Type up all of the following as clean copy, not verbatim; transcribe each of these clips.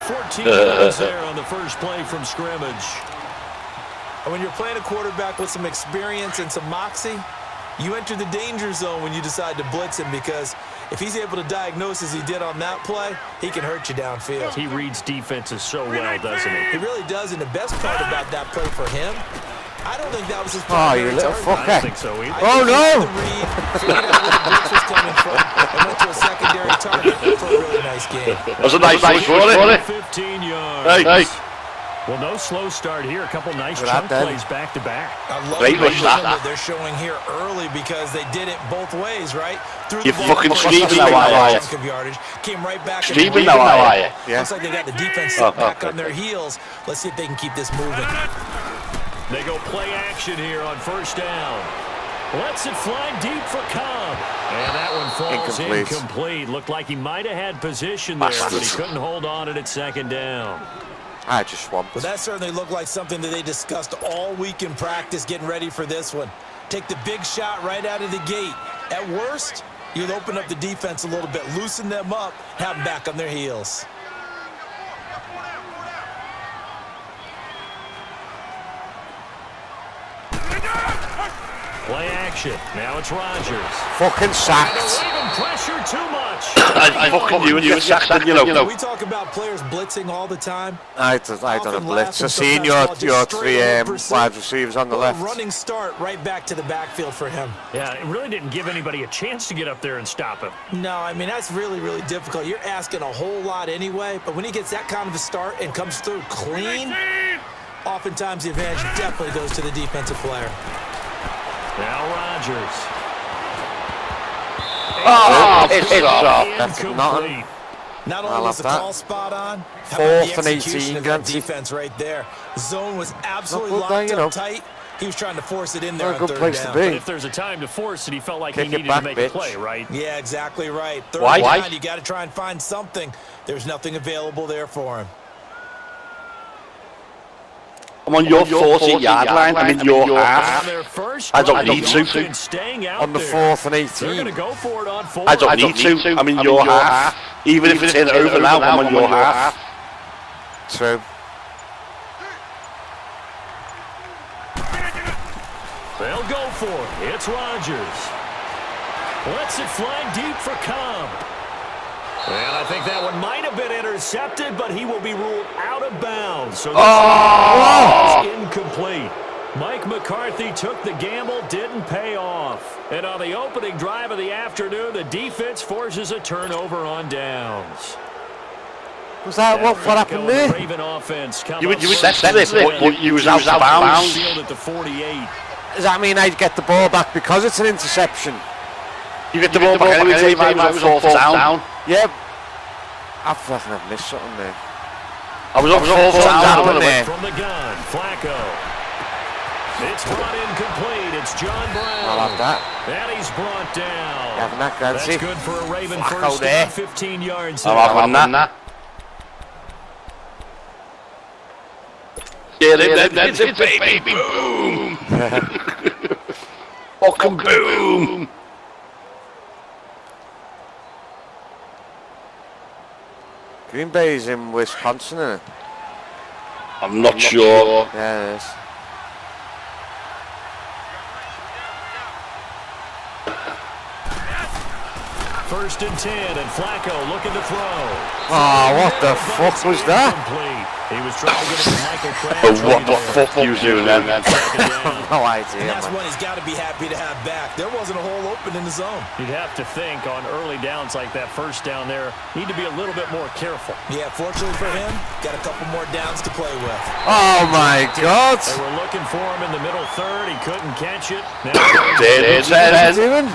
14 yards there on the first play from scrimmage. And when you're playing a quarterback with some experience and some moxie, you enter the danger zone when you decide to blitz him, because if he's able to diagnose as he did on that play, he can hurt you downfield. He reads defenses so well, doesn't he? He really does, and the best part about that play for him, I don't think that was his primary you little target. fucker. I don't think so either. Oh, no! The read, figured out where the blitz was coming from, and went to a secondary target for a really nice game. That's a nice push, wasn't it? 15 yards. Hey. Well, no slow start here. A couple nice chunk plays back to back. I love Great the push, that. that they're showing here early, because they did it both ways, right? Through You're the ball, fucking streaming streaming now, are you? chunk of yardage, came right back. Streaming now, are you? Yeah. Looks like they got the defense back on their heels. Let's see if they can keep this moving. They go play action here on first down. Lets it fly deep for Cobb. And that one falls incomplete. Looked like he might have had position there, but he couldn't hold on it at second down. I just swamped. Well, that certainly looked like something that they discussed all week in practice, getting ready for this one. Take the big shot right out of the gate. At worst, you'd open up the defense a little bit, loosen them up, have them back on their heels. Play action. Now it's Rodgers. Fucking sacked. Don't even pressure too much. I fucking knew and get sacked, you know. We talk about players blitzing all the time. I done a blitz. I seen your three wide receivers on the left. Running start right back to the backfield for him. Yeah, it really didn't give anybody a chance to get up there and stop him. No, I mean, that's really, really difficult. You're asking a whole lot anyway, but when he gets that kind of a start and comes through clean, oftentimes the advantage definitely goes to the defensive player. Now Rodgers. It's off. That's nothing. Not only was the call spot on, how about Fourth the and execution 18, of that Gancy. defense right there. Zone was absolutely Not good, locked up tight. He was trying to force it in there Not a on good third place to down. be. But if there's a time to force it, he felt like he Kick it needed back, to make bitch. a play, right? Yeah, exactly right. Third Why? down, you got to try and find something. There's nothing available there for him. I'm on your 40-yard line. I'm in your half. I don't need to. On the 4th and They're going to 18. go for it on 4th. I don't need to. I'm in your half. Even if it's in over now, I'm on your half. True. They'll go for it. It's Rodgers. Lets it fly deep for Cobb. And I think that one might have been intercepted, but he will be ruled out of bounds. So this is incomplete. Mike McCarthy took the gamble, didn't pay off. And on the opening drive of the afternoon, the defense forces a turnover on downs. Was that what happened there? Raven offense You would set it, but you was out of bounds. Field at the 48. Does that mean I get the ball back because it's an interception? You get the ball back anyway, time I was on 4th down. Yep. I fucking have missed something there. I was on 4th down. There. From the gun, Flacco. It's brought in complete. It's John Brown. I'll have that. And he's brought down. Having that, That's Gancy. good for a Raven Flacco first there. down, 15 yards. I'm having that. Yeah, that's it, baby. Boom. Fucking boom. Green Bay's in Wisconsin, isn't it? I'm not sure. Yeah, it is. First and 10, and Flacco looking to throw. Oh, what the fuck was that? Incomplete. He was trying to get it to Michael Oh, Crabtree. what the fuck you doing then? No idea, And that's man. one he's got to be happy to have back. There wasn't a hole open in the zone. You'd have to think on early downs like that first down there, need to be a little bit more careful. Yeah, fortunately for him, got a couple more downs to play with. Oh my God! They were looking for him in the middle third. He couldn't catch it. Now What's he doing?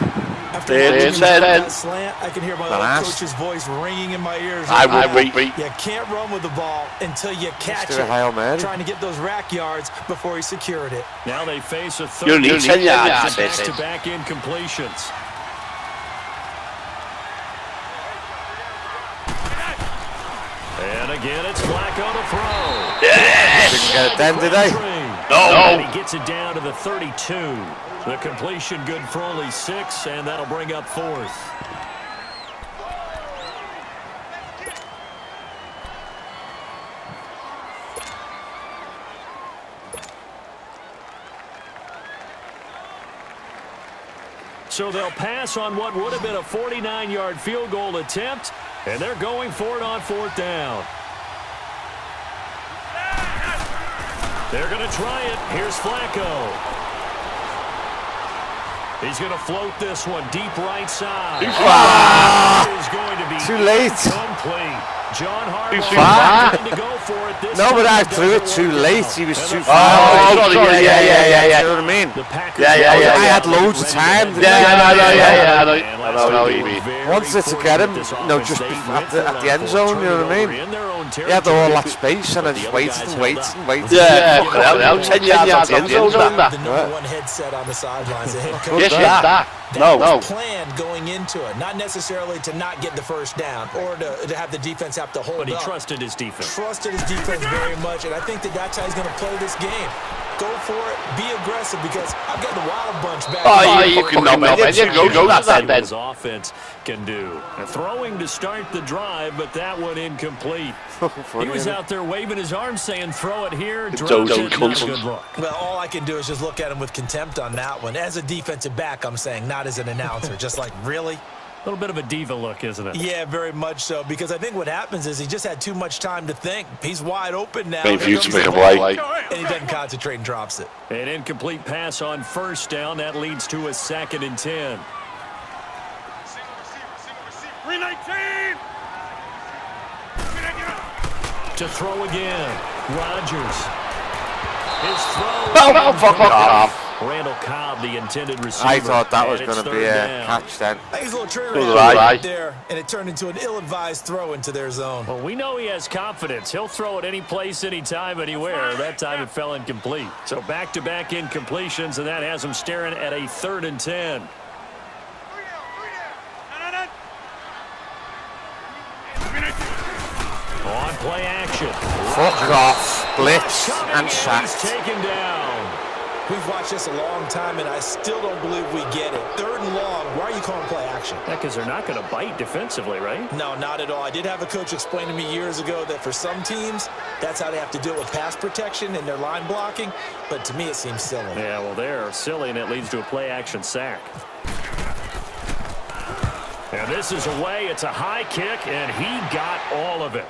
After that slant, I can hear my old coach's voice ringing in my ears. I would be. You can't run with the ball until you catch do a it. Hail Mary. Trying to get those rack yards before he secured it. Now they face a third. You need 10 yards. Back-to-back incompletions. And again, it's Flacco to throw. Didn't get it then, did they? And he gets it down to the 32. The completion good for only 6, and that'll bring up 4th. So they'll pass on what would have been a 49-yard field goal attempt, and they're going for it on 4th down. They're going to try it. Here's Flacco. He's going to float this one deep right side. Is going to be too late. Complete. John Harbaugh trying to go for it. This No, but I threw it too late. He was too far. Oh, sorry. Yeah. You know what I mean? Yeah. I had loads of time. I know what you mean. Wanted to get him, just at the end zone, you know what I mean? He had all that space, and I just waited. Yeah, fucking hell, 10 yards at the end zone, that. The number one headset on the sidelines. The head coach. Yes, that. That was planned going into it. Not necessarily to not get the first down or to have the defense have to hold up. But he trusted his defense. Trusted his defense very much, and I think that's how he's going to play this game. Go for it. Be aggressive because I've got the Wild Bunch back. Oh, you fucking know, man. Go that then. His offense can do. Throwing to start the drive, but that one incomplete. He was out there waving his arms saying, throw it here, drop it, not a good look. Well, all I can do is just look at him with contempt on that one. As a defensive back, I'm saying, not as an announcer. Just like, really? A little bit of a diva look, isn't it? Yeah, very much so. Because I think what happens is he just had too much time to think. He's wide open now. Maybe you to make a play. And he doesn't concentrate and drops it. An incomplete pass on 1st down. That leads to a 2nd and 10. 319! To throw again. Rodgers. His throw. Oh, fuck off. Randall Cobb, the intended receiver. I thought that was going to be a catch then. I think he's a little trigger right there, and it turned into an ill-advised throw into their zone. Well, we know he has confidence. He'll throw it any place, anytime, anywhere. That time it fell incomplete. So back-to-back incompletions, and that has him staring at a 3rd and 10. On play action. Fuck off, blitz, and sacked. Taken down. We've watched this a long time, and I still don't believe we get it. 3rd and long. Why are you calling play action? Yeah, because they're not going to bite defensively, right? No, not at all. I did have a coach explain to me years ago that for some teams, that's how they have to deal with pass protection and their line blocking. But to me, it seems silly. Yeah, well, they're silly, and it leads to a play action sack. And this is away. It's a high kick, and he got all of it.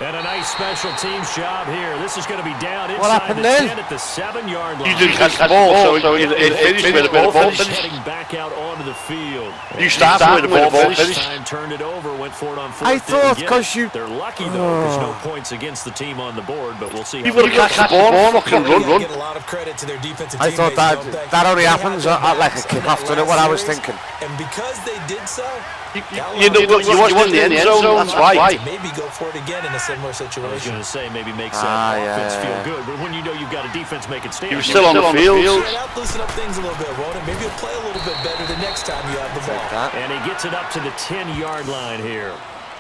And a nice special teams job here. This is going to be down inside the 10 at the 7-yard line. You didn't catch the ball, so it finished with a bit of ball finish. Heading back out onto the field. You started with a bit of ball finish. Time turned it over, went for it on 4th. I thought because you... They're lucky, though. There's no points against the team on the board, but we'll see. You've got to catch the ball, fucking run. Get a lot of credit to their defensive I thought that only happens at like a kick after it, what I was thinking. And because they did so, You want the end zone, that's why. Maybe go for it again in a similar situation. I was going to say maybe makes that offense feel good, but when you know you've got a defense make it stand. He was still on the field. That'll loosen up things a little bit, won't it? Maybe you'll play a little bit better the next time you have the ball. And he gets it up to the 10-yard line here.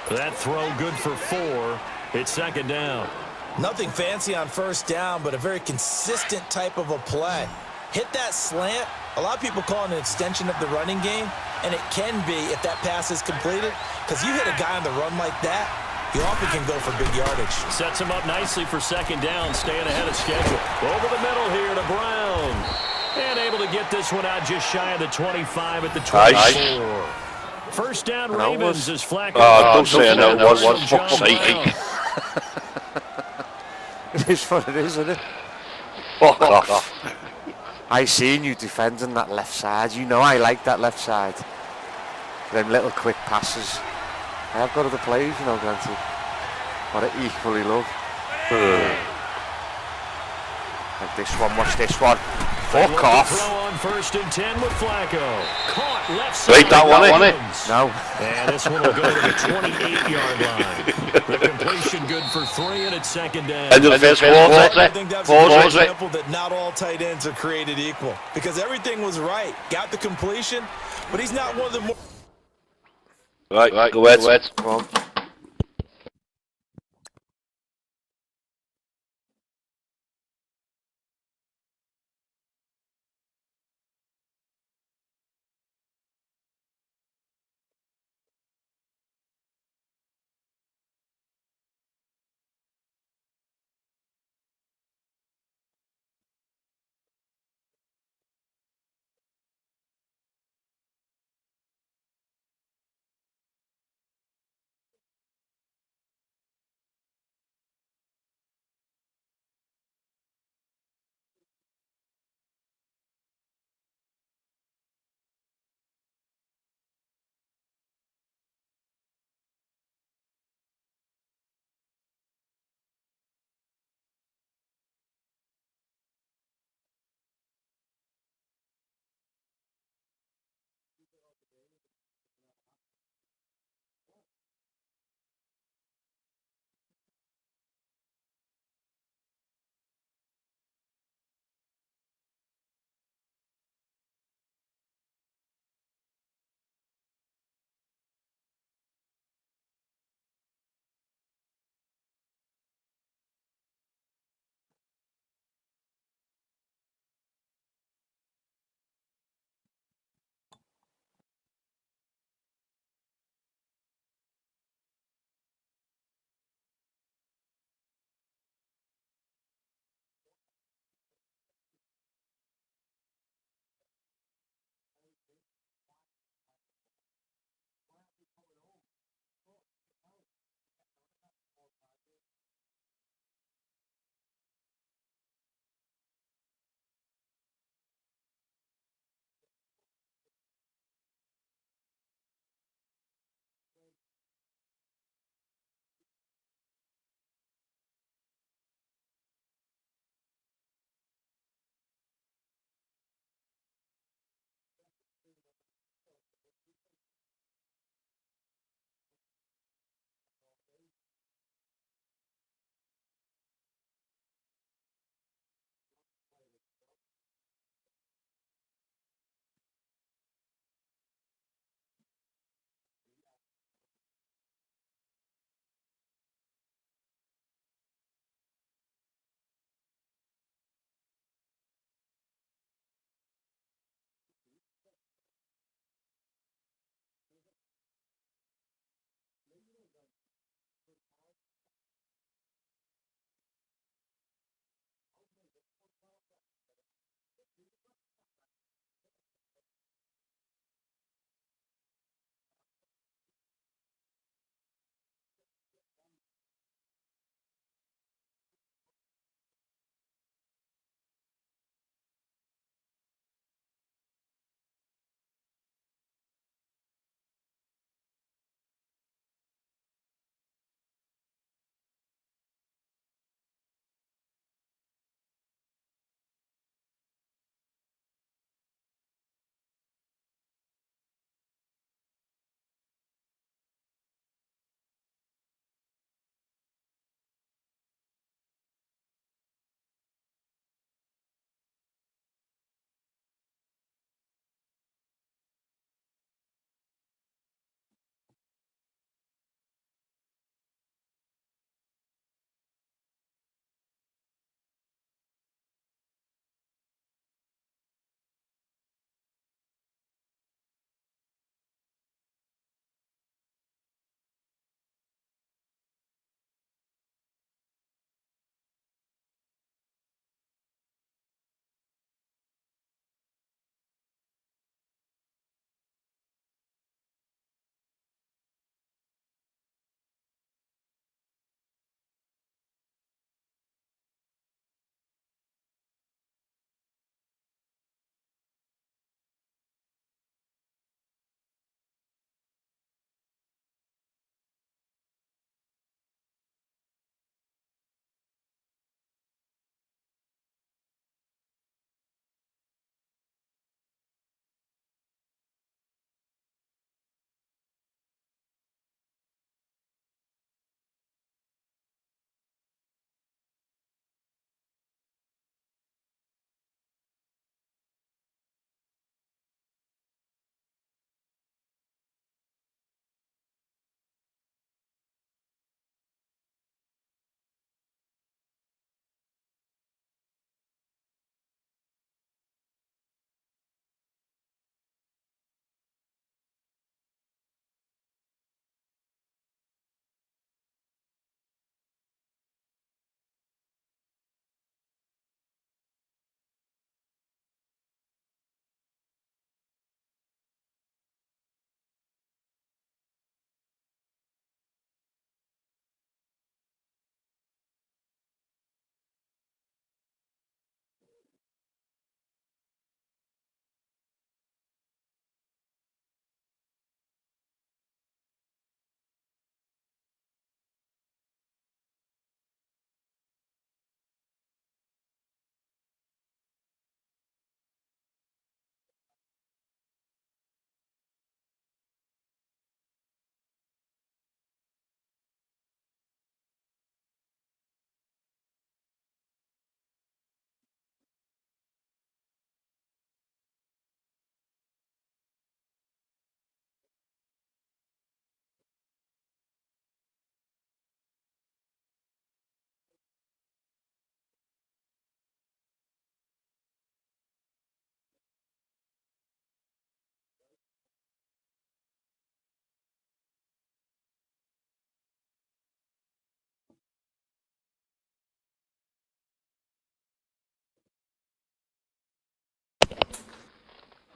That throw good for 4. It's 2nd down. Nothing fancy on 1st down, but a very consistent type of a play. Hit that slant. A lot of people call it an extension of the running game, and it can be if that pass is completed, because you hit a guy on the run like that, you often can go for big yardage. Sets him up nicely for 2nd down, staying ahead of schedule. Over the middle here to Brown. And able to get this one out just shy of the 25 at the 24. Nice. 1st down Ravens as Flacco. Don't say I know what was. Fuck's sake. It is what it is, isn't it? Fuck off. I seen you defending that left side. You know I like that left side. Them little quick passes. I have got other plays, granted. But I equally love. Like this one, watch this one. Fuck off. Throw on 1st and 10 with Flacco. Caught left side. Wait, that one, it? No. And this one will go to the 28-yard line. The completion good for 3, and it's 2nd down. End of the first quarter. I think that's an example that not all tight ends are created equal. Because everything was right. Got the completion, but he's not one of the more... Right, go ahead. Come on.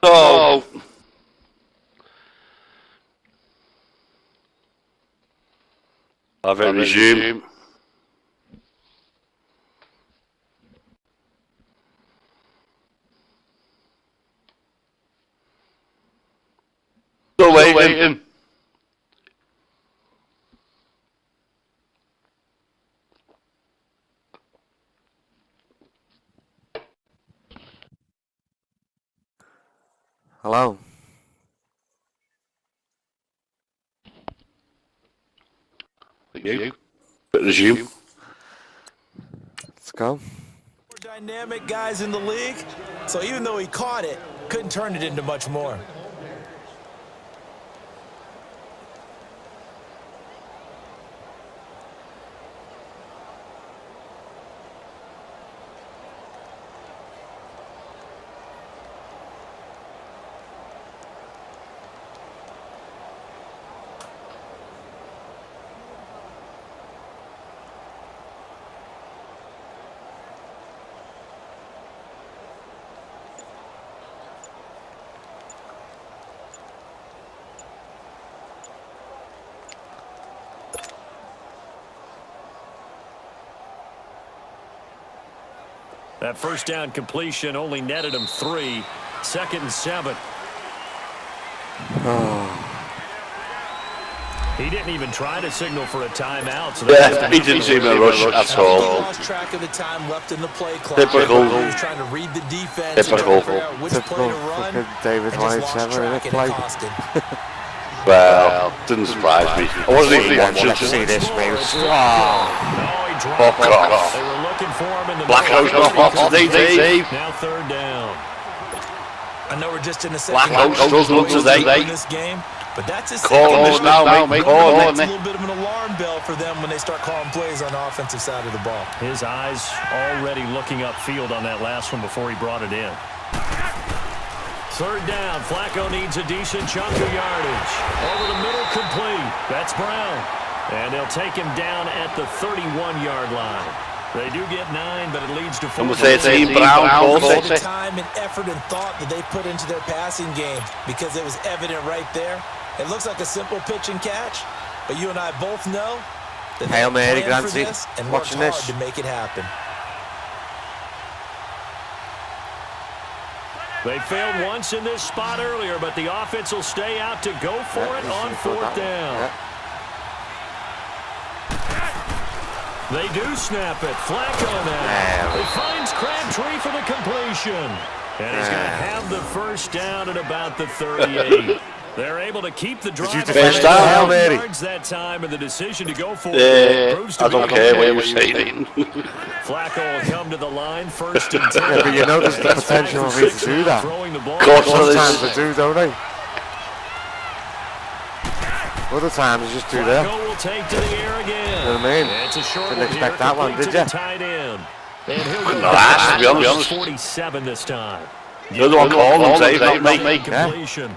Oh. Have it resume. Still waiting. Hello. You. Resume. Let's go. More dynamic guys in the league, so even though he caught it, couldn't turn it into much more. That first down completion only netted him 3. 2nd and 7. He didn't even try to signal for a timeout. So Yeah, he didn't seem to rush at all. He lost track of the time left in the play clock. Typical. He was trying to read the defense. Typical. And figure out which play to run. David and just lost 27 in a track and play. it cost him. Well, didn't surprise me. I wasn't even watching. Let's see this, mate. No, he dropped Fuck off. They were looking for him in the Black House middle. off today, Dave. Now 3rd down. I know we're just in the Black second House struggling today. in this game, but that's his Calling this now, mate. Calling It's a it. little bit of an alarm bell for them when they start calling plays on the offensive side of the ball. His eyes already looking upfield on that last one before he brought it in. 3rd down. Flacco needs a decent chunk of yardage. Over the middle, complete. That's Brown. And they'll take him down at the 31-yard line. They do get 9, but it leads to 4. Number 13, Brown, The 40. time and effort and thought that they put into their passing game, because it was evident right there. It looks like a simple pitch and catch, but you and I both know that Hail they Mary, planned for Grancy. this and worked Watching hard this. to make it happen. They failed once in this spot earlier, but the offense will stay out to go for it on 4th down. They do snap it. Flacco now. He finds Crabtree for the completion. And he's going to have the first down at about the 38. They're able to keep the drive. First down, yards that time, and the decision to go for it proves to I be don't care what okay. you're saying. Flacco will come to the line 1st and 10. Yeah, but you know there's the potential for me to do that. Throwing the ball. Of course there is. Sometimes they do, don't they? Other times they just do that. Flacco will take to the air again. You know what I mean? It's a short Didn't one expect here, that one, complete did to the ya? tight end. And he'll go Last, to be honest. 47 this time. You're the one calling them, Dave, not me. Completion.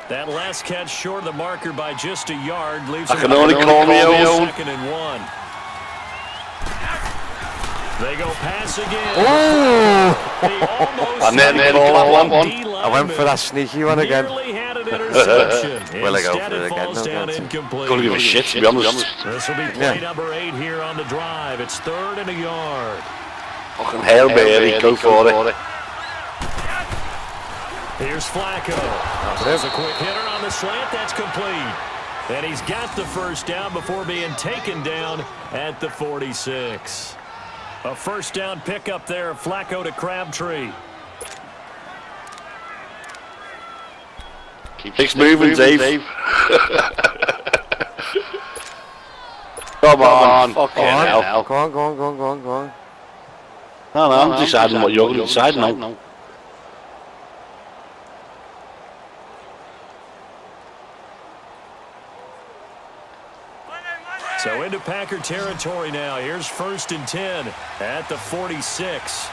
That last catch short of the marker by just a yard leaves I him can only call me own. 2nd and 1. They go pass again. Oh! And then call one. I went for that sneaky one again. Nearly had an interception. Will I go Instead, for it again? falls No, down don't. incomplete. Couldn't give a shit, to be honest. This will be play number 8 here on the drive. It's 3rd and a yard. Fucking Hail Mary, go for it. Here's Flacco. There's a quick hitter on the slant. That's complete. And he's got the first down before being taken down at the 46. A first down pickup there. Flacco to Crabtree. Keeps moving, Dave. Come on, fucking hell. Go on. No, I'm deciding what you're going to decide now. So into Packer territory now. Here's 1st and 10 at the 46.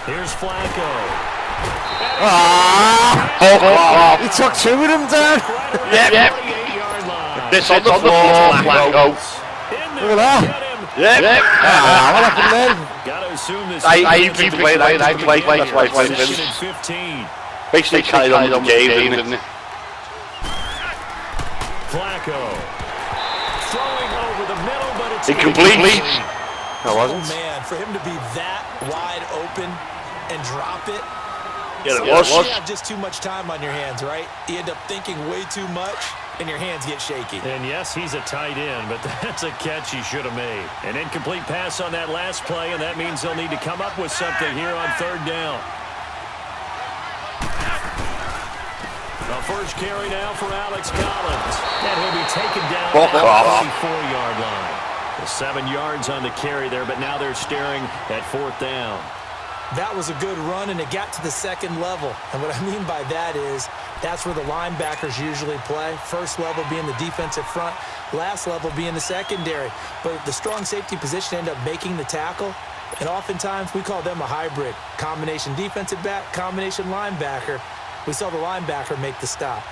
Here's Flacco. He took 2 of them down. Yep. 48-yard line. This on the floor, Flacco. In Look there at to that. get him Yeah. What happened then? Got to assume this. I used to play that. I play that's why I played Second him. and 15. Basically carried on with the game, didn't it? Flacco throwing over the middle, but it's Incomplete. I wasn't. Oh, man, for him to be that wide open and drop it. Yeah, it Sometimes was. you have just too much time on your hands, right? You end up thinking way too much, and your hands get shaky. And yes, he's a tight end, but that's a catch he should have made. An incomplete pass on that last play, and that means they'll need to come up with something here on third down. The first carry now for Alex Collins. And he'll be taken down at the 44-yard line. The 7 yards on the carry there, but now they're staring at fourth down. That was a good run, and it got to the second level. And what I mean by that is that's where the linebackers usually play. First level being the defensive front, last level being the secondary. But the strong safety position ended up making the tackle, and oftentimes we call them a hybrid. Combination defensive back, combination linebacker. We saw the linebacker make the stop.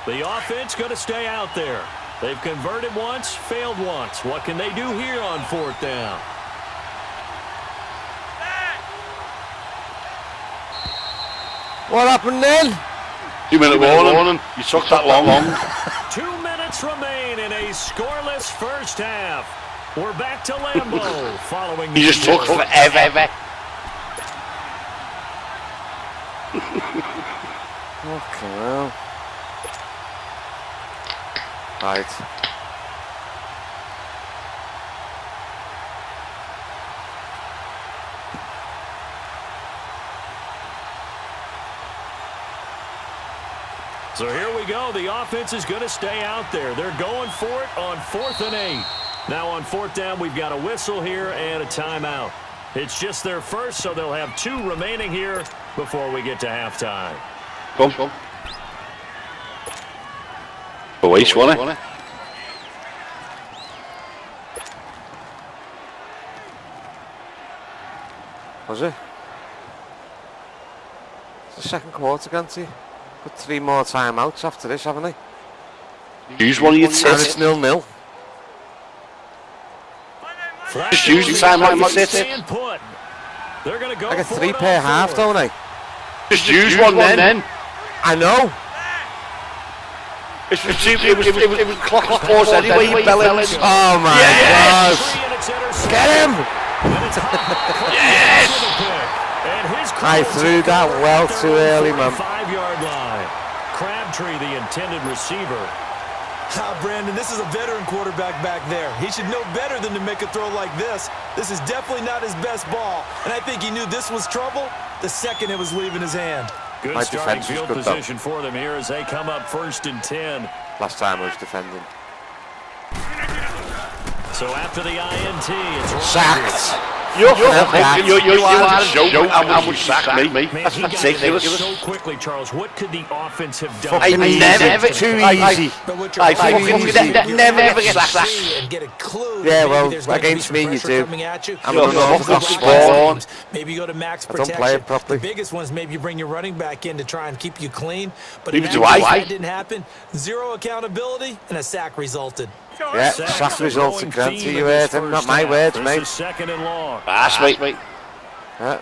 The offense going to stay out there. They've converted once, failed once. What can they do here on fourth down? What happened then? 2 minute warning. You took that long. 2 minutes remain in a scoreless first half. We're back to Lambeau following. You just took forever. Okay, well. Right. So here we go. The offense is going to stay out there. They're going for it on 4th and 8. Now on fourth down, we've got a whistle here and a timeout. It's just their first, so they'll have 2 remaining here before we get to halftime. Come. Boys, wasn't it? Was it? It's the second quarter, can't you? Got 3 more timeouts after this, haven't they? Use one of your And tits. it's 0-0. Just use the time like you sit. They're going to go I get for 3 it per on half, fourth. don't I? Just use one then. I know. It was clock pause anyway, you bellends. Oh my Yes! God. Get him! Yes! I threw that well too early, man. 5-yard line. Crabtree, the intended receiver. Brandon, this is a veteran quarterback back there. He should know better than to make a throw like this. This is definitely not his best ball. And I think he knew this was trouble the second it was leaving his hand. Good My starting defense was field good, though. position for them here as they come up 1st and 10. Last time I was defending. So after the INT, it's Sacked. You are a joke how much you sacked me. Man, That's he got ridiculous. there so quickly, Charles. What could the offense have done? I never, Too I- easy. But what I you're fucking finding is never you ever get have to sacked. see and get a clue. Yeah, that well, maybe there's going to be against some me you pressure do. coming at you. I'm You an know, unorthodox maybe player. Maybe you go to max I don't protection. play it properly. The biggest ones, maybe you bring your running back in to try and keep you clean. But Neither in do that case, I. that didn't happen. 0 accountability and a sack resulted. Yeah, Sacks sack a results growing are granted. theme You in this heard him, not first my half. words, This mate. is 2nd and long. Pass, mate. Yeah.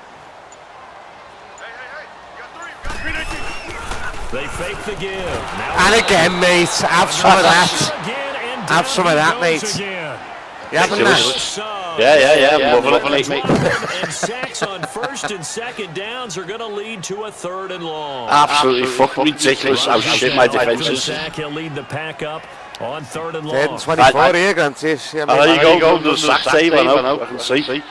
They fake the give. Now And again, mate, have some of that. Again, and Have some of that, down he mate. goes again. You having Ridiculous. that? Yeah, I'm loving it, mate. And sacks on 1st and 2nd downs are going to lead to a 3rd and long. Absolutely fucking ridiculous how shit my defense After the is. sack, he'll lead the pack up on 3rd and long. 10, 24 here, granted. Yeah, There mate. you go, the sack save, I know, I can see.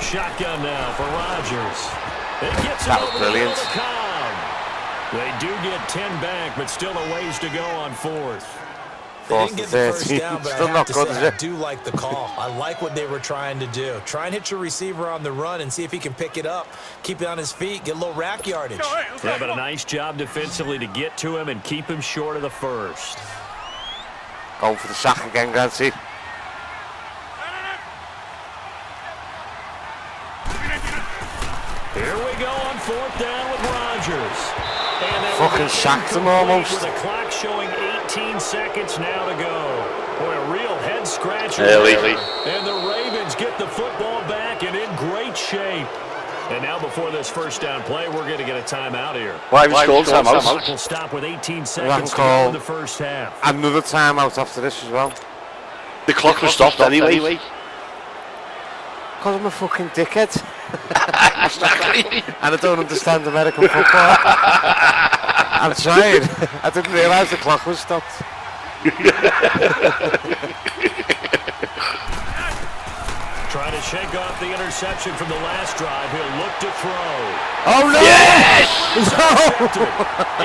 Shotgun now for Rodgers. It gets That it was over brilliant. to Cobb. They do get 10 back, but still a ways to go on 4th. They Fourth didn't get and the first 13. down, but Still I not have to good, say, is I it? do like the call. I like what they were trying to do. Try and hit your receiver on the run and see if he can pick it up, keep it on his feet, get a little rack yardage. Yeah, but a nice job defensively to get to him and keep him short of the first. Going for the sack again, Granty. fucking sacked him almost. The clock showing 18 seconds now to go. Boy, a real head scratcher. And the Ravens get the football back and in great shape. And now before this first down play, we're going to get a timeout here. Why was called timeout? We'll stop with 18 seconds to go in the first half. Another timeout after this as well. The clock was stopped anyway. Because I'm a fucking dickhead. Exactly. And I don't understand American football. I'm trying. I didn't realise the clock was stopped. Trying to shake off the interception from the last drive. He'll look to throw. Oh no! Yes! No!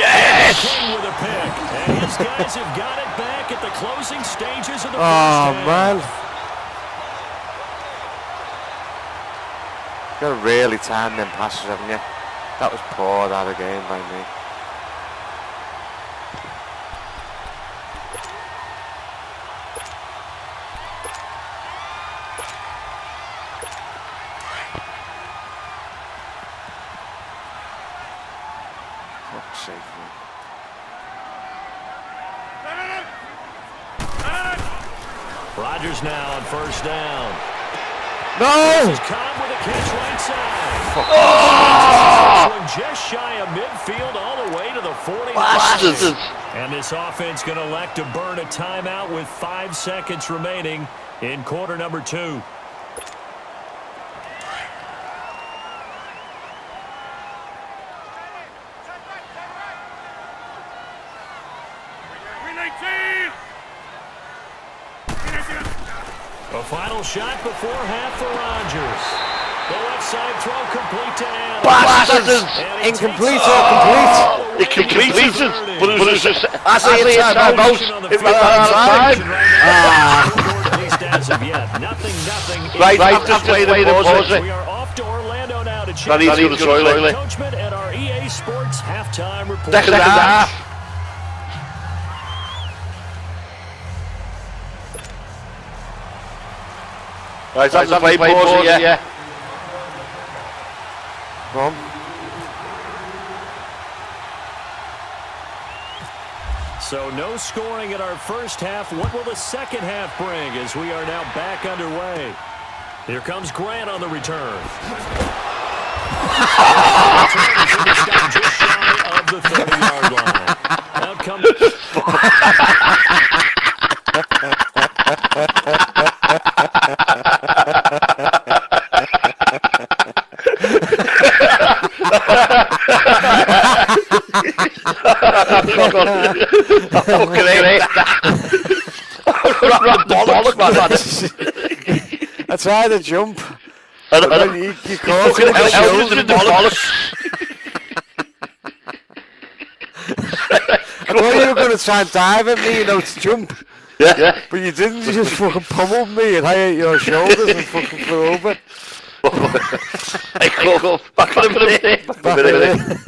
Yes! King with a pick. And his guys have got it back at the closing stages of the first Oh half. man. Got to really time them passes, haven't you? That was poor that again by me. Fuck's sake, man. Rodgers now on first down. No! This is Cobb with a catch right side. Oh! Just shy of midfield all the way to the 49. Bastards. And this offense going to elect to burn a timeout with 5 seconds remaining in quarter number 2. A final shot before half for Rodgers. The left side throw complete to Allen. Bastards. Incomplete or complete? It completed, but it was just as a timeout. It ran out of time. At least as of yet. Nothing. Right, after playing the pause. We are off to Orlando now to check That needs to go to the toilet. coachment at our EA Sports halftime report. Second half. Right, that's the play pause, yeah. Come on. So no scoring in our first half. What will the second half bring as we are now back underway? Here comes Grant on the return. Just shy of the 30-yard line. Out comes... I tried to jump. But then you caught it with the shoulders and bollocks. I thought you were going to try and dive at me, to jump. Yeah. But you didn't, you just fucking pummeled me and I ate your shoulders and fucking flew over. Hey, cool. Back on him.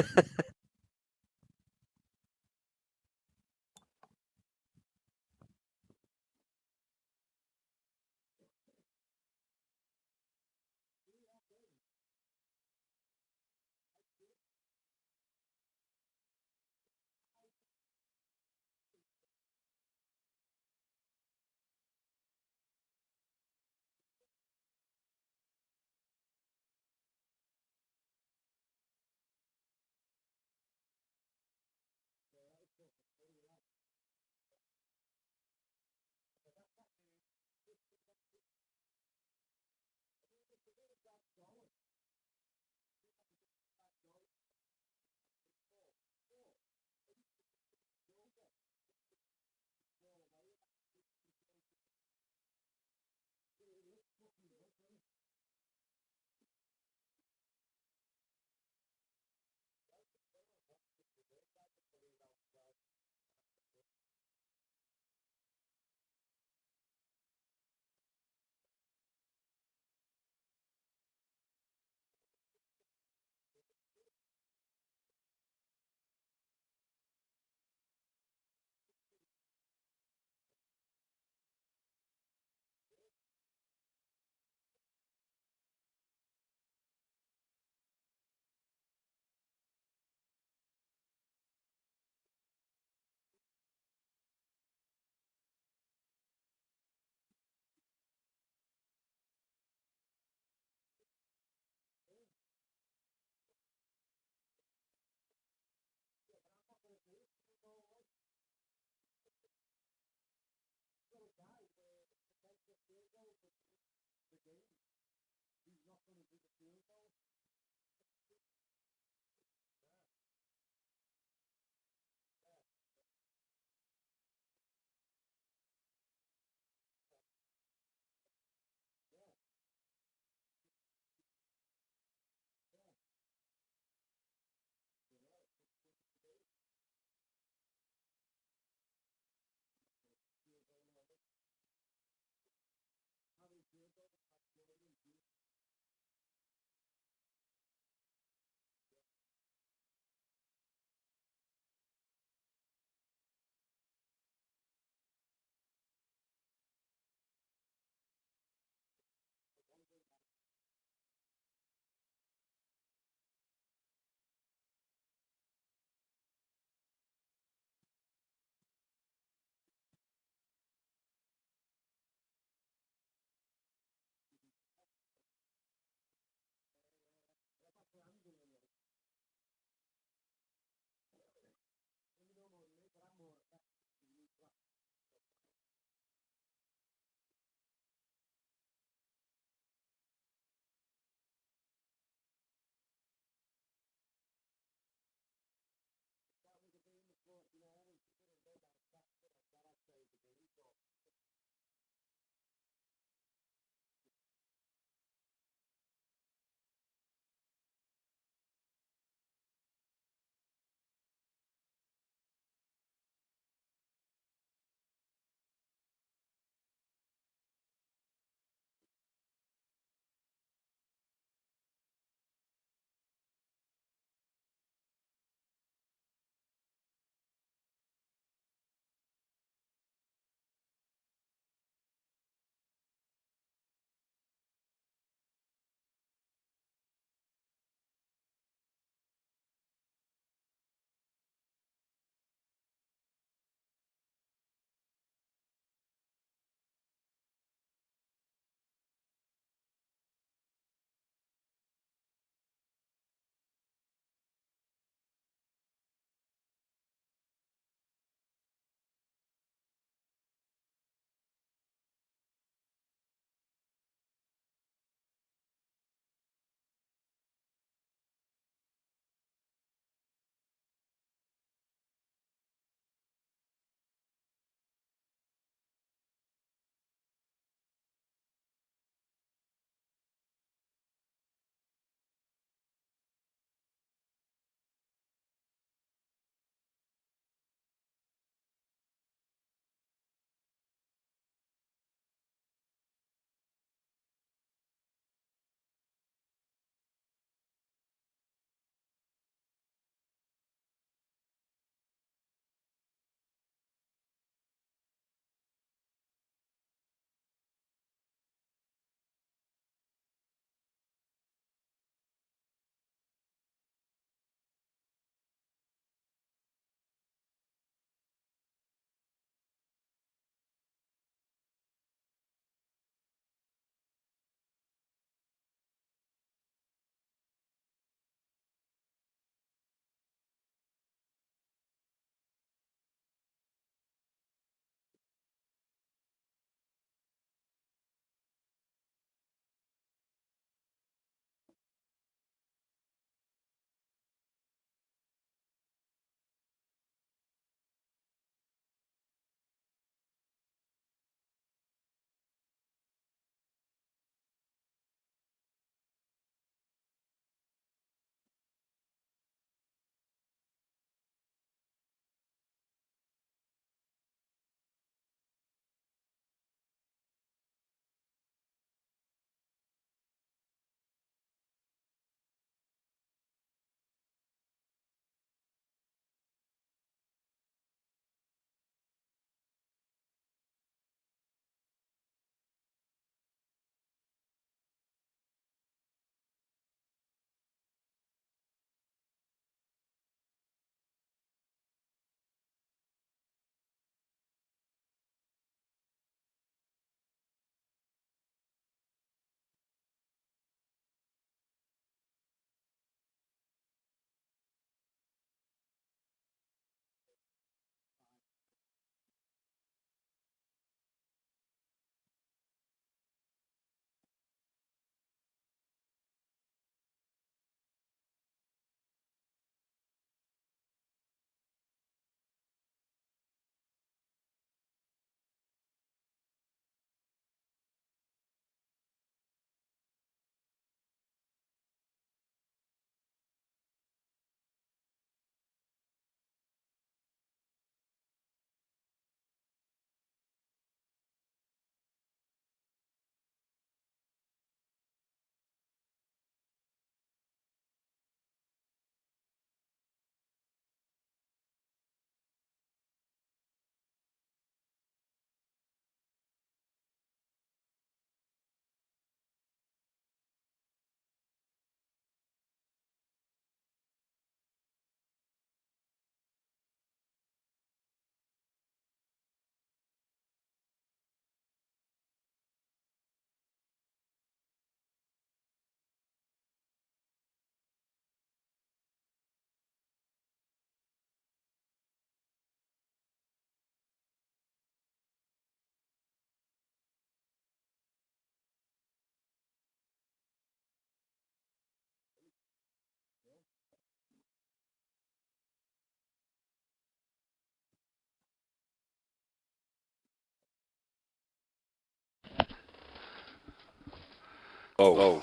Oh.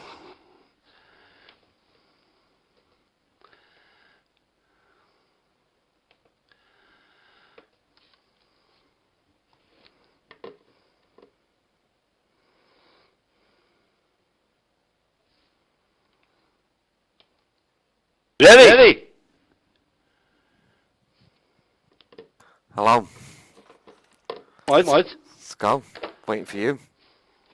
Ready? Hello. What? Let's go. Waiting for you.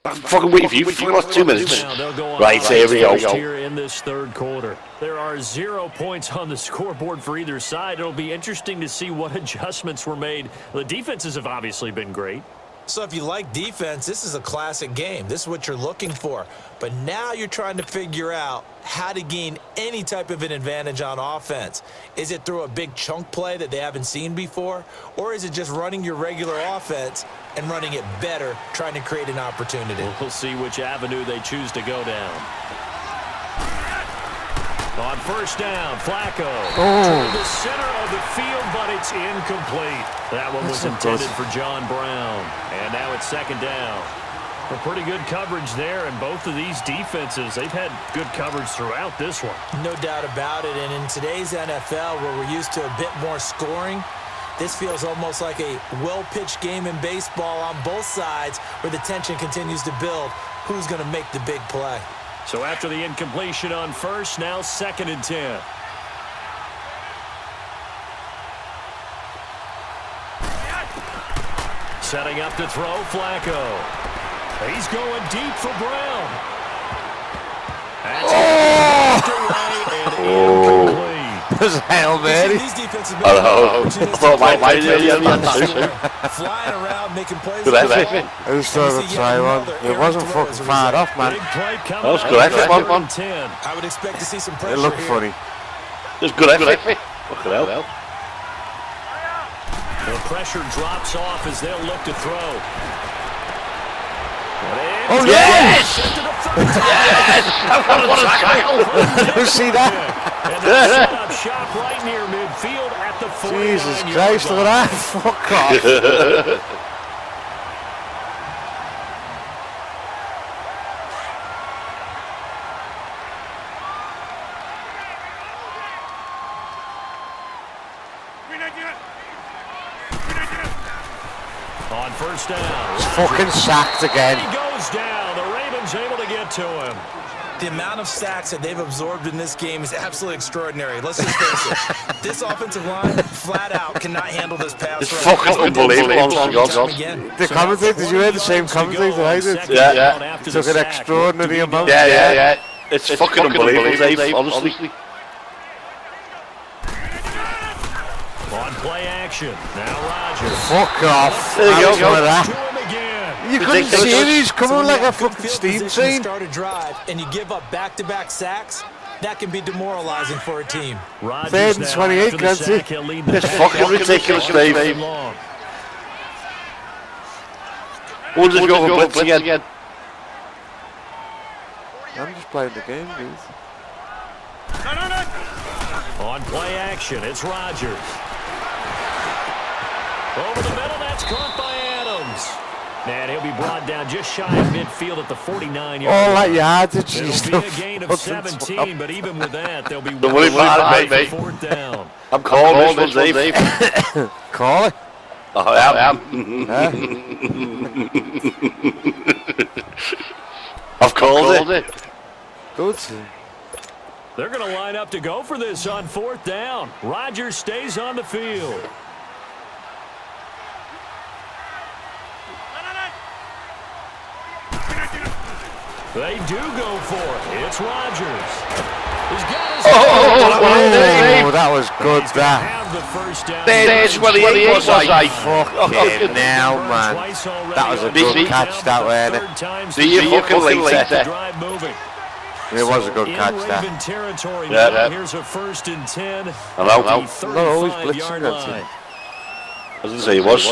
I'm fucking waiting for you for the last 2 minutes. Now they'll go on Right, here we go. here in this third quarter. There are 0 points on the scoreboard for either side. It'll be interesting to see what adjustments were made. The defenses have obviously been great. So if you like defense, this is a classic game. This is what you're looking for. But now you're trying to figure out how to gain any type of an advantage on offense. Is it through a big chunk play that they haven't seen before? Or is it just running your regular offense and running it better, trying to create an opportunity? We'll see which avenue they choose to go down. On first down, Flacco toward the center of the field, but it's incomplete. That one was intended for John Brown. And now it's second down. A pretty good coverage there, and both of these defenses, they've had good coverage throughout this one. No doubt about it. And in today's NFL, where we're used to a bit more scoring, this feels almost like a well-pitched game in baseball on both sides where the tension continues to build. Who's going to make the big play? So after the incompletion on first, now 2nd and 10. Setting up to throw, Flacco. He's going deep for Brown. That's and incomplete. There's a Hail Mary. These defenses I thought my nearly on that. flying around, making plays. Good effort. I just thought I'd try one. It wasn't fucking far off, man. Big play coming That was up. good effort, man. 10. I would expect to see some pressure It looked here. funny. Just good effort. Fucking hell. The pressure drops off as they'll look to throw. Oh, Yes! Yes! What a tackle! You see that? And they set up shop right near midfield at the 49-yard Jesus Christ, look at that. Fuck off. On first down. He's fucking sacked again. He goes down. The Ravens able to get to him. The amount of sacks that they've absorbed in this game is absolutely extraordinary. Let's just face it. This offensive line, flat out, cannot handle this pass It's rush. fucking unbelievable, honest to God. Again. The commentator, did you hear the same commentator I did? Yeah. Took an extraordinary amount. Yeah. It's fucking unbelievable, Dave, honestly. On play action. Now Rodgers. Fuck off. There you go. Like that. To him again. You couldn't see him, he's coming like a fucking Field steam position to train. start a drive, and you give up back-to-back sacks, that can be demoralizing for a team. Rodgers 3rd and now 28, after the can't sack, see. he'll lead the It's pack. fucking ridiculous, Dave. Long. Who's going to go for blitz again? I'm just playing the game, dude. On play action, it's Rodgers. Over the middle, that's caught by Adams. And he'll be brought down just shy of midfield at the 49-yard line. All that yardage and It'll stuff. be a gain of 17, but even with that, they'll be Don't worry about it, mate. for 4th down. I'm calling this one, Dave. Call it. I am. I've called it. Good. They're going to line up to go for this on 4th down. Rodgers stays on the field. They do go for it. It's Rodgers. He's got his Oh, that was good, that. have the first down. There's what he was like. Fucking now, man. That was a good catch, that way. See you fucking later. Drive moving. It was a good catch, In that. Raven territory Yeah, now. yeah. Here's a 1st and 10. Hello. At the Not always 35-yard blitzing, line. I didn't say he was.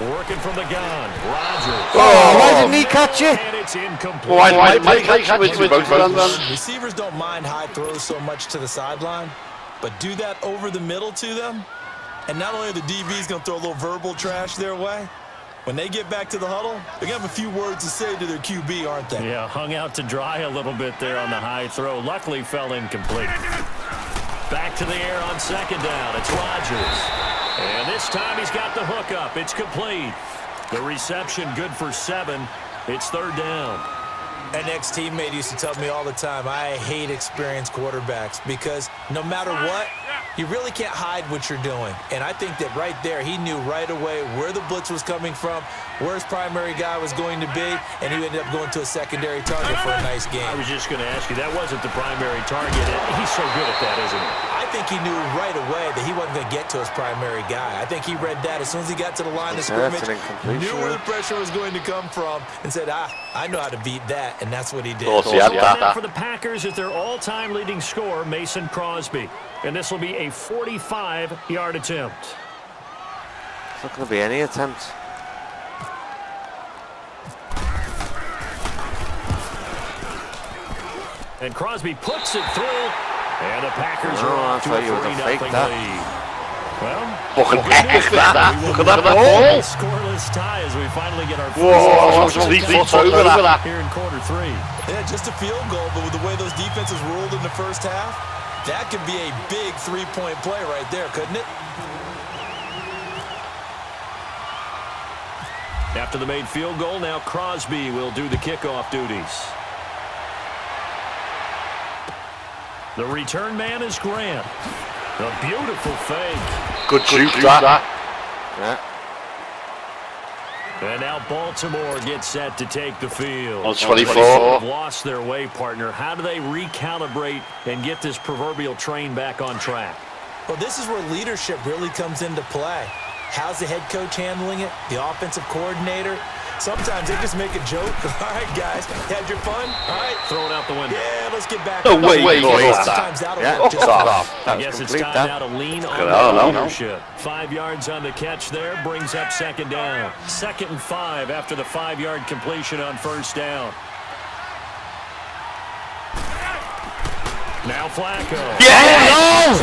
Working from the gun. Rodgers. Oh, why didn't he catch it? And it's incomplete. Why catch with both hands? Receivers don't mind high throws so much to the sideline, but do that over the middle to them, and not only are the DBs going to throw a little verbal trash their way, When they get back to the huddle, they're going to have a few words to say to their QB, aren't they? Yeah, hung out to dry a little bit there on the high throw. Luckily, fell incomplete. Back to the air on second down. It's Rodgers. And this time he's got the hook up. It's complete. The reception good for 7. It's third down. An ex-teammate used to tell me all the time, I hate experienced quarterbacks because no matter what, you really can't hide what you're doing. And I think that right there, he knew right away where the blitz was coming from, where his primary guy was going to be, and he ended up going to a secondary target for a nice game. I was just going to ask you, that wasn't the primary target. He's so good at that, isn't he? I think he knew right away that he wasn't going to get to his primary guy. I think he read that as soon as he got to the line of scrimmage, knew where the pressure was going to come from, and said, I know how to beat that, and that's what he did. For the Packers is their all-time leading scorer, Mason Crosby. And this will be a 45-yard attempt. It's not going to be any attempt. And Crosby puts it through. And the Packers are I off to a thought you would have faked 3-0 that. lead. Well, Fucking epic that. Look at that ball. a scoreless tie as we finally get our first Whoa, 3 foot over that. here in quarter 3. Yeah, just a field goal, but with the way those defenses ruled in the first half, that could be a big three-point play right there, couldn't it? After the made field goal, now Crosby will do the kickoff duties. The return man is Grant. A beautiful fake. Good shoot, that. Yeah. And now Baltimore gets set to take the field. On 24. Have lost their way, partner. How do they recalibrate and get this proverbial train back on track? Well, this is where leadership really comes into play. How's the head coach handling it? The offensive coordinator? Sometimes they just make a joke. All right, guys, had your fun? All right. Throw it out the window. Yeah, let's get back. No way, Sometimes that'll work just I guess it's time now to lean on leadership. 5 yards on the catch there brings up second down. 2nd and 5 after the 5-yard completion on first down. Now Flacco. Yeah!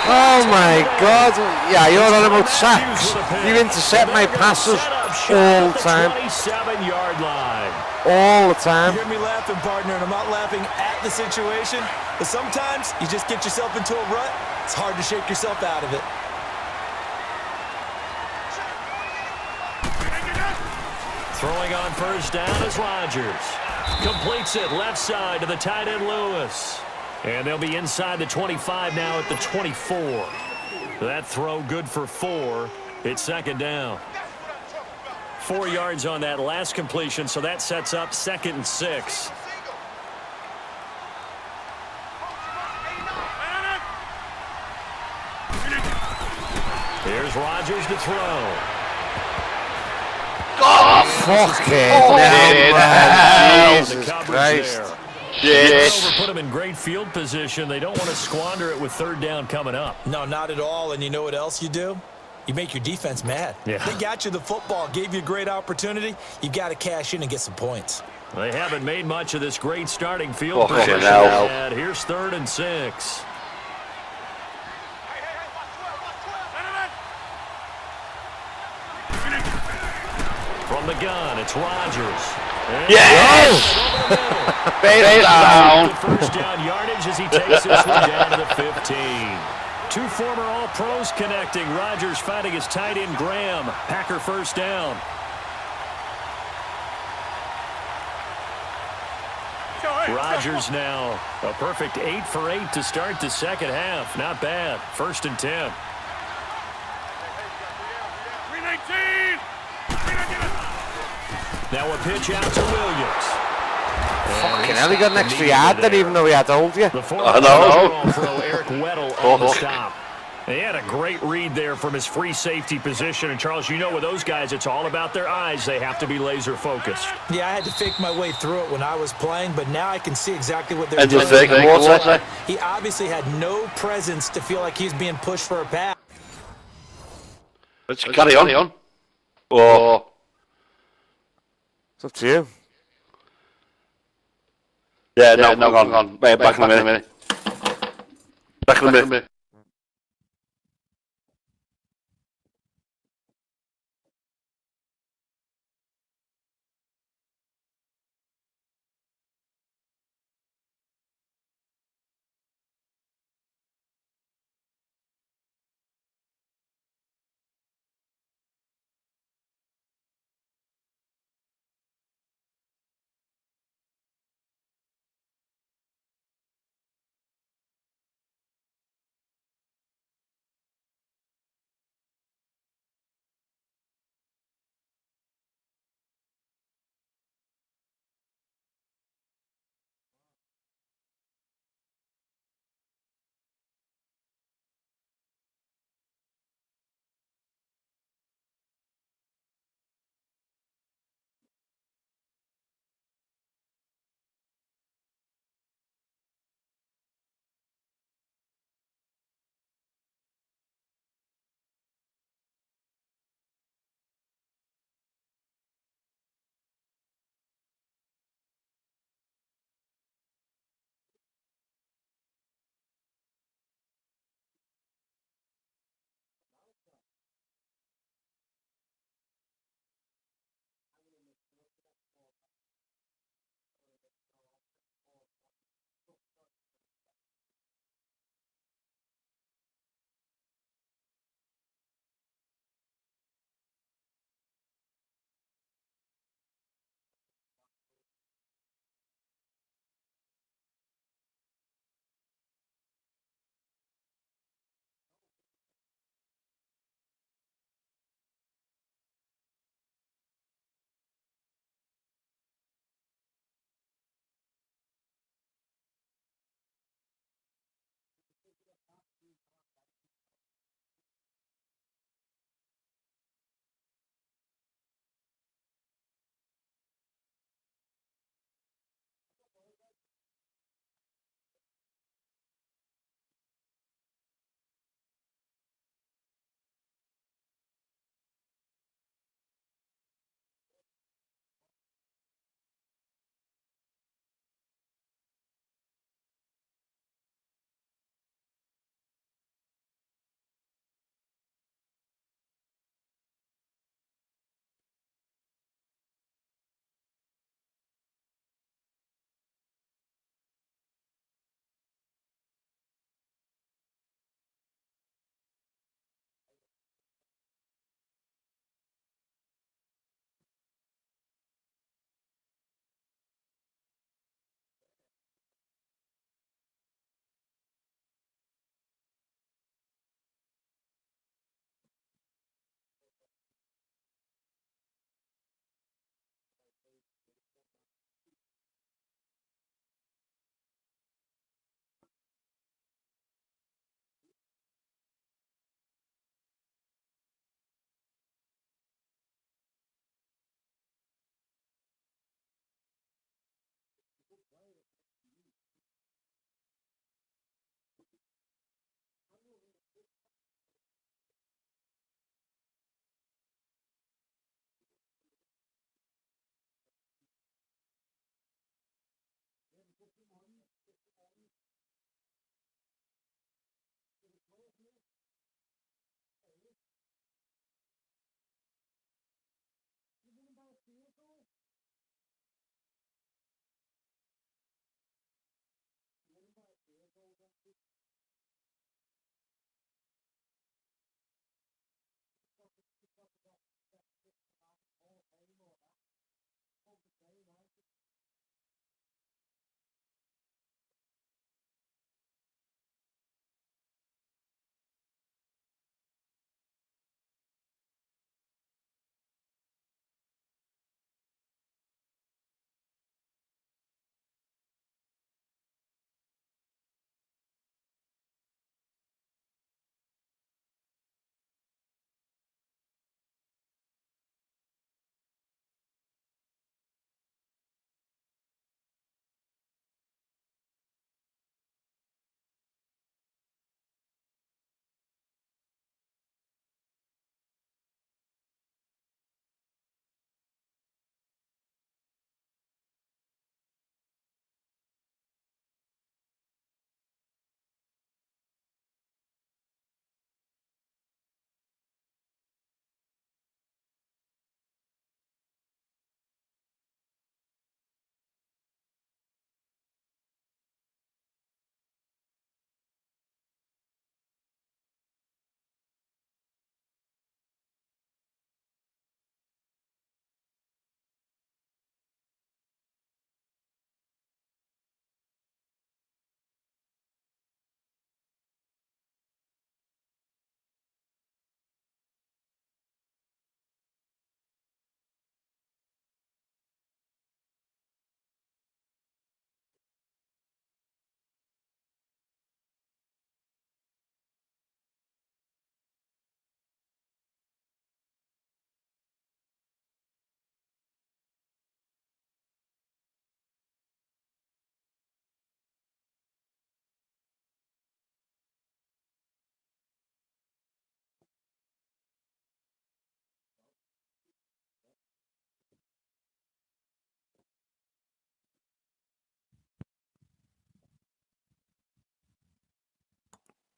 Oh my God! Yeah, you're on about sacks. You intercept my passes all the time. 27-yard line. All the time. You hear me laughing, partner, and I'm not laughing at the situation, but sometimes you just get yourself into a rut. It's hard to shake yourself out of it. Throwing on first down is Rodgers. Completes it left side to the tight end Lewis. And they'll be inside the 25 now at the 24. That throw good for 4. It's second down. 4 yards on that last completion, so that sets up 2nd and 6. Here's Rodgers to throw. Fucking hell. Jesus Christ. Yes. Put them in great field position. They don't want to squander it with third down coming up. No, not at all. And you know what else you do? You make your defense mad. Yeah. They got you the football, gave you a great opportunity. You've got to cash in and get some points. They haven't made much of this great starting field position. Here's 3rd and 6. From the gun, it's Rodgers. Yes! Base down. First down yardage as he takes this one down to the 15. 2 former All-Pros connecting. Rodgers fighting his tight end Graham. Packer first down. Rodgers now a perfect 8 for 8 to start the second half. Not bad. 1st and 10. 319. Now a pitch out to Williams. Fucking hell, he got an extra yard then, even though he had told you. I know. Throw Eric Weddle on the stop. He had a great read there from his free safety position. And, Charles, you know with those guys, it's all about their eyes. They have to be laser focused. Yeah, I had to fake my way through it when I was playing, but now I can see exactly what they're doing. He obviously had no presence to feel like he's being pushed for a pass. Let's carry on. Oh. It's up to you. Yeah, no, hang on. Back in a minute. Back in a minute.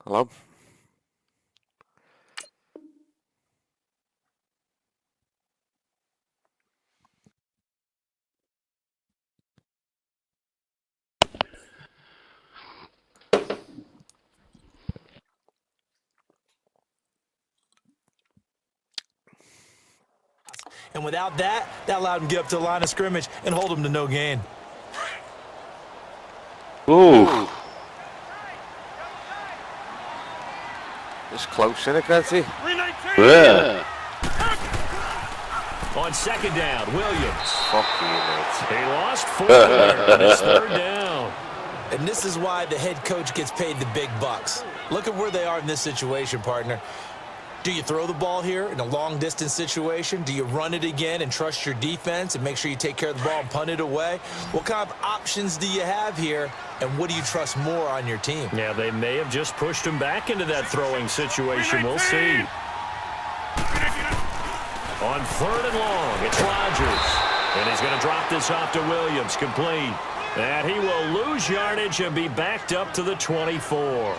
Hello? And without that, that allowed him to get up to the line of scrimmage and hold him to no gain. Ooh. It's close, isn't it, Granty? 319. Yeah. On second down, Williams. Fuck you, mate. He lost 4 there on his third down. And this is why the head coach gets paid the big bucks. Look at where they are in this situation, partner. Do you throw the ball here in a long-distance situation? Do you run it again and trust your defense and make sure you take care of the ball and punt it away? What kind of options do you have here, and what do you trust more on your team? Yeah, they may have just pushed him back into that throwing situation. We'll see. On third and long, it's Rodgers. And he's going to drop this off to Williams, complete. And he will lose yardage and be backed up to the 24.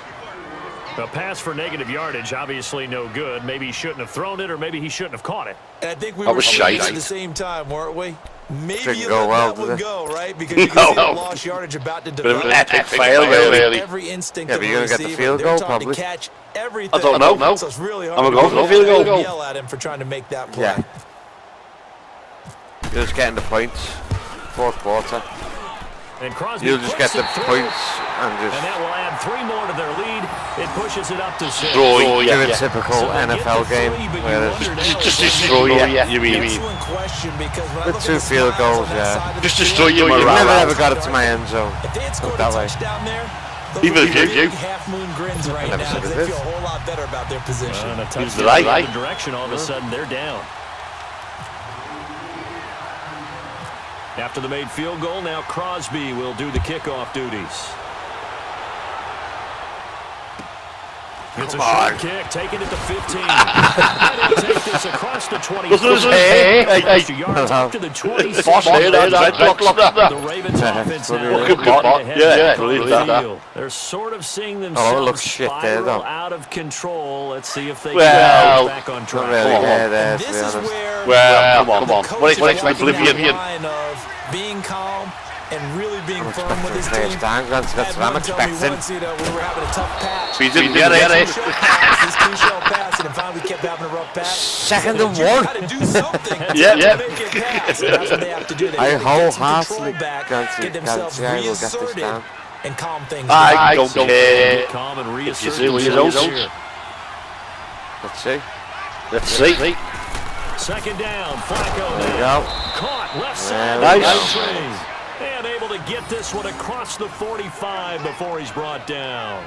A pass for negative yardage, obviously no good. Maybe he shouldn't have thrown it, or maybe he shouldn't have caught it. And I think we That were was thinking shite. at the same time, weren't we? Maybe Didn't you go let well, that one did it? go, right? Because you can see the lost yardage about to Bit of develop. an epic fail, really. Every instinct Yeah, of but a you're gonna get the receiver. field They're goal, trying probably. to catch everything. I don't know. So it's really hard. I'm gonna go for the field goal. Yell at him for trying to make that play. Yeah. You're just getting the points. Fourth quarter. And Crosby You'll just get puts the it through. points and And just that will add 3 more to their lead. It pushes it up to 6. Destroy, give it yeah. typical So they get NFL the game. 3, but you Whereas wonder now Just if destroy, yeah. You mean. Excellent question, because when I With look 2 at the field smiles goals, on that yeah. side of the Just field, destroy your you morale. never ever got it to my end zone. if they had scored that a way. touchdown there, those Even would if be you- big half-moon grins right never now, said because it they is. feel a whole lot better about their position. And a He's touchdown right. in the other direction, all of a sudden they're down. After the made field goal, now Crosby will do the kickoff duties. It's a short kick, taking it to 15. And he'll take this across the 20. Extra yards up to the 26. Boss here, that's The Ravens offense now Look at looking bot. to head Yeah, back on believe the that. field. They're sort of seeing it themselves looks shit there, spiral though. out of control. Let's see if they Well, get back on Not track. really Come on. here there, to This be is honest. where Well, come on. the What coach is next? is walking Oblivion. that line of being calm and really being I'm firm with his expecting team. first down, Grant's got Had some I'm one tell me expecting. once, you know, we were having a tough patch. He didn't get it. Two-shell pass, this two-shell pass, and finally we kept having a rough patch. Second and You one. got to do something to Yeah. make it pass, and that's what they have to do. They I have to get some wholeheartedly control back, guarantee- get themselves guarantee I will get this reasserted, down. and calm things I down. don't care. Get calm and reassert you see what themselves you here. Let's see. Let's see. Second down, Flacco There you now. go. Caught left side. There we of the go. end zone. And able to get this one across the 45 before he's brought down.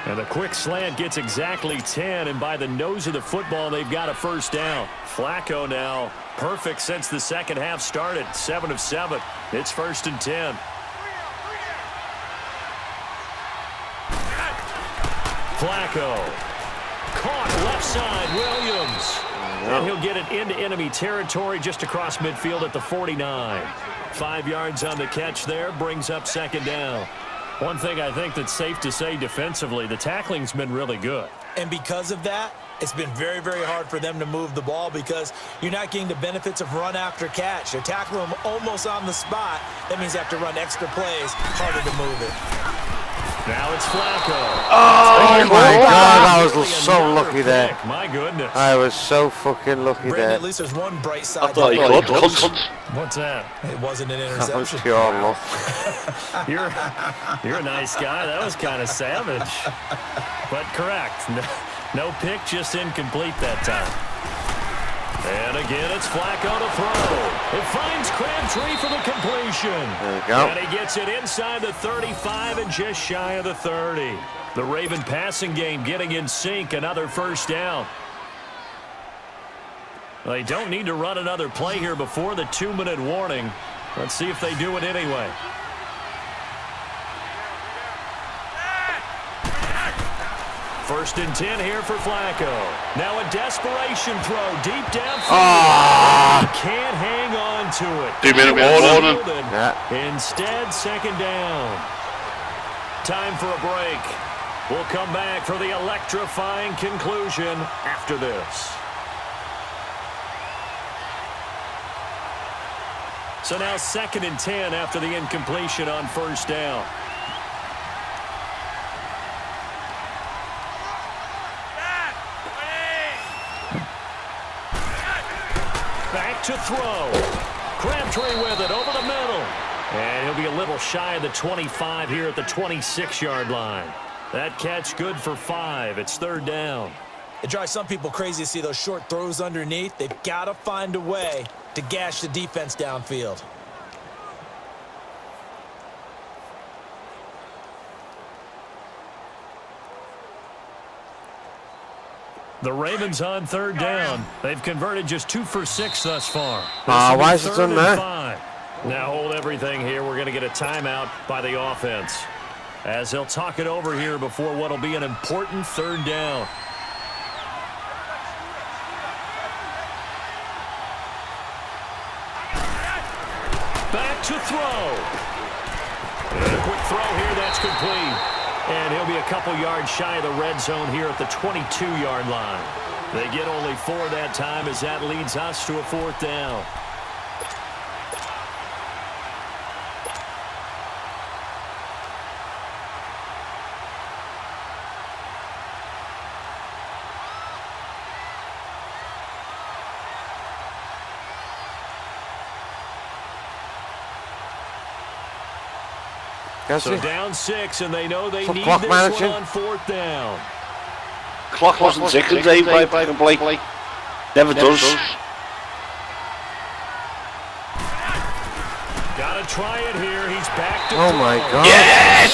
And the quick slant gets exactly 10, and by the nose of the football, they've got a first down. Flacco now perfect since the second half started. 7 of 7. It's 1st and 10. Flacco. Caught left side, Williams. And he'll get it into enemy territory just across midfield at the 49. 5 yards on the catch there, brings up second down. One thing I think that's safe to say defensively, the tackling's been really good. And because of that, it's been very, very hard for them to move the ball because you're not getting the benefits of run after catch. They're tackling them almost on the spot. That means they have to run extra plays, harder to move it. Now it's Flacco. Oh my God, I was so Another lucky there. pick. My goodness. I was so fucking lucky Brandon, there. at least there's one bright I side. thought he to it. could. What's that? It wasn't an That was interception. pure luck. You're a nice guy. That was kind of savage. But correct. No pick, just incomplete that time. And again, it's Flacco to throw. It finds Crabtree for the completion. There we go. And he gets it inside the 35 and just shy of the 30. The Raven passing game getting in sync. Another first down. They don't need to run another play here before the 2-minute warning. Let's see if they do it anyway. First and 10 here for Flacco. Now a desperation throw deep downfield. He can't hang on to it. 2-minute warning. Fielded. Yeah. Instead, second down. Time for a break. We'll come back for the electrifying conclusion after this. So now 2nd and 10 after the incompletion on first down. Back to throw. Crabtree with it over the middle. And he'll be a little shy of the 25 here at the 26-yard line. That catch good for 5. It's 3rd down. It drives some people crazy to see those short throws underneath. They've got to find a way to gash the defense downfield. The Ravens on 3rd down. They've converted just 2 for 6 thus far. Why is it done there? Now hold everything here. We're going to get a timeout by the offense, as they'll talk it over here before what will be an important 3rd down. Back to throw. And a quick throw here. That's complete. And he'll be a couple yards shy of the red zone here at the 22-yard line. They get only 4 that time, as that leads us to a 4th down. So down 6, and they know they need this one on 4th down. Clock wasn't ticking, Dave, by Blake. Never does. Gotta try it here. He's back to Oh my God. Yes!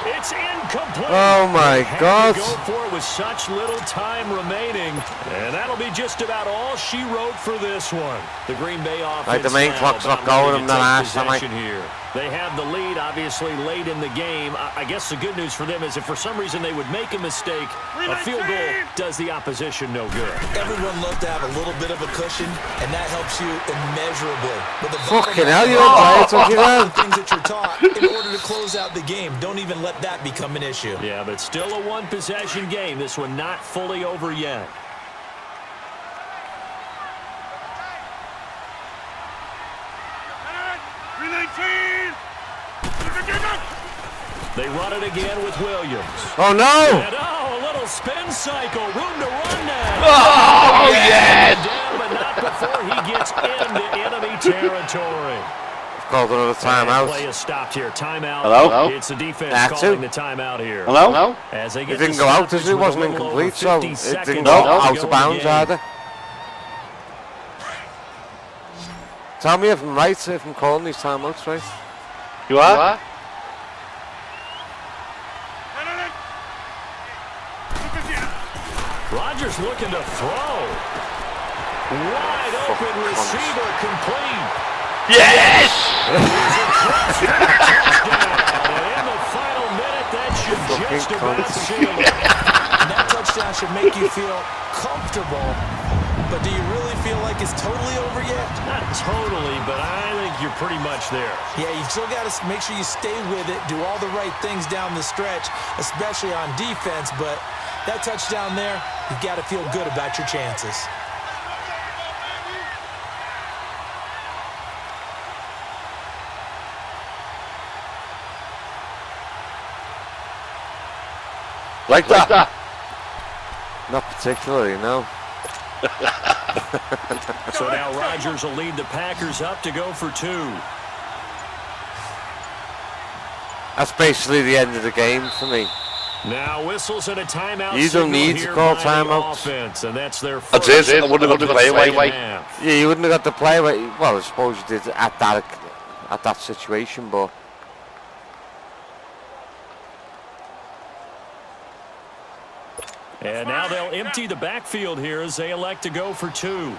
It's incomplete. Oh my God. Go for it with such little time remaining. And that'll be just about all she wrote for this one. The Green Bay offense. Like the main clock's not going, I'm not asking. Here. They have the lead, obviously, late in the game. I guess the good news for them is if for some reason they would make a mistake, a field goal does the opposition no good. Everyone loves to have a little bit of a cushion, and that helps you immeasurably. But the fucking hell, you don't play it, don't you know? The things that you're taught in order to close out the game. Don't even let that become an issue. Yeah, but still a one-possession game. This one not fully over yet. They run it again with Williams. Oh, no! And a little spin cycle. Room to run now. Oh, yes! Down, but not before he gets into enemy territory. Called another timeout. Play is stopped here. Timeout. Hello? It's the defense calling the timeout here. Hello? As they get It didn't go out, does it? It wasn't incomplete, so it didn't go out of bounds either. Tell me if I'm right, if I'm calling these timeouts right. You are? Rodgers looking to throw. Wide open receiver complete. Yes! And in the final minute, that should just about seal it. That touchdown should make you feel comfortable. But do you really feel like it's totally over yet? Not totally, but I think you're pretty much there. Yeah, you've still got to make sure you stay with it, do all the right things down the stretch, especially on defense. But that touchdown there, you've got to feel good about your chances. Like that? Not particularly, no. So now Rodgers will lead the Packers up to go for 2. That's basically the end of the game for me. Now whistles and a timeout. You don't need to call timeouts. Offense, and that's their first. That's it. I wouldn't have got to play away. Yeah, you wouldn't have got to play away. Well, I suppose you did at that situation, but. And now they'll empty the backfield here as they elect to go for 2.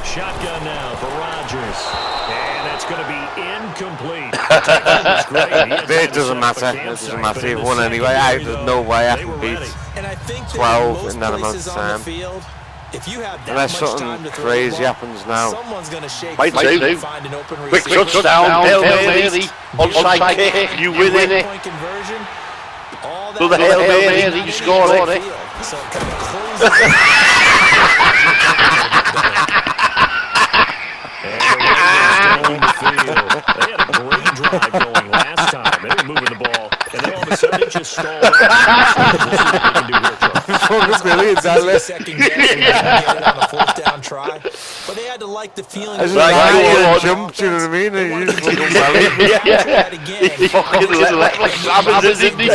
Shotgun now for Rodgers. And that's going to be incomplete. It doesn't matter. It doesn't matter. He won anyway. There's no way I can beat And I think 12 in that amount of time. If you have that Unless much something time to throw crazy the ball, happens now. someone's going to shake Might free do. and find an open Quick receiver. touchdown, Hail Mary, onside kick, you win it. Point conversion, all that Do the Hail Mary, you score it. So it kind of closes They had a great drive going last time. They were moving the ball, and then all of a sudden it just stalled out. We'll see what they can do here, Charles. second guess and get it on a fourth down try. But they had to like the feeling. As that a they guy had jumped, you know what I mean? They And wanted you to just keep fucking it. belly. Try it again. He fucking let like salmon, didn't he?